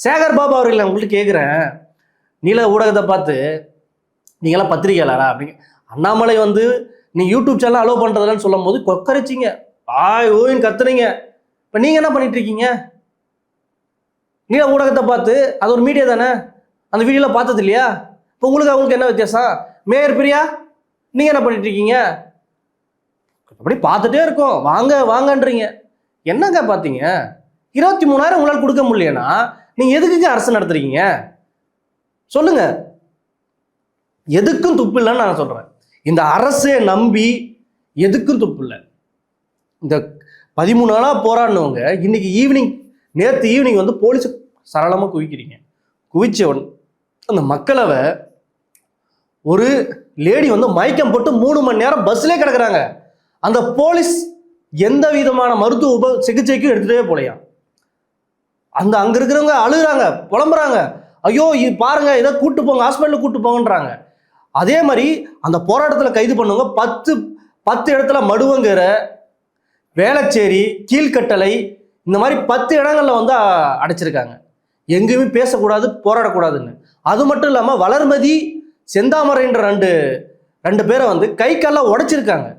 சேகர் பாபு அவர்கள் உங்கள்கிட்ட கேட்குறேன், நீல ஊடகத்தை பார்த்து நீங்களாம் பத்திரிகையாளரா அப்படிங்க. அண்ணாமலை வந்து நீ யூடியூப் சேனல் அலோவ் பண்ணுறதுலன்னு சொல்லும் போது கொக்கரிச்சிங்க, ஓயின்னு கத்துறீங்க. இப்போ நீங்கள் என்ன பண்ணிட்டு இருக்கீங்க? நீல ஊடகத்தை பார்த்து அது ஒரு மீடியா தானே, அந்த வீடியோலாம் பார்த்தது இல்லையா? இப்போ அவங்களுக்கு என்ன வித்தியாசம்? மேயர் பிரியா நீங்கள் என்ன பண்ணிட்டு இருக்கீங்க? அப்படி பார்த்துட்டே இருக்கோம், வாங்க வாங்கன்றீங்க. என்னங்க பார்த்தீங்க? 23,000 உங்களால் கொடுக்க முடியலன்னா நீங்கள் எதுக்குங்க அரசு நடத்துறீங்க சொல்லுங்க. எதுக்கும் துப்பு இல்லைன்னு நான் சொல்கிறேன். இந்த அரசை நம்பி எதுக்கும் துப்பு இல்லை. இந்த 13 நாளாக போராடினவங்க இன்னைக்கு நேற்று ஈவினிங் வந்து போலீஸ் சரளமாக குவிக்கிறீங்க. குவிச்சவன் அந்த மக்களவை ஒரு லேடி வந்து மயக்கம் போட்டு 3 மணி நேரம் பஸ்லேயே கிடக்குறாங்க. அந்த போலீஸ் எந்த விதமான மருத்துவ சிகிச்சைக்கும் எடுத்துகிட்டே போலையா. அங்கே இருக்கிறவங்க அழுகுறாங்க, புலம்புறாங்க, ஐயோ இது பாருங்க, இதை கூட்டு போங்க, ஹாஸ்பிட்டலுக்கு கூட்டு போங்கன்றாங்க. அதே மாதிரி அந்த போராட்டத்தில் கைது பண்ணுவாங்க 10 இடத்துல மடுவங்கிற, வேளச்சேரி, கீழ்கட்டளை, இந்த மாதிரி 10 இடங்கள்ல வந்து அடைச்சிருக்காங்க. எங்கேயுமே பேசக்கூடாது, போராடக்கூடாதுன்னு. அது மட்டும் இல்லாமல் வளர்மதி, செந்தாமரைன்ற ரெண்டு பேரை வந்து கை கால்லாம் உடைச்சிருக்காங்க.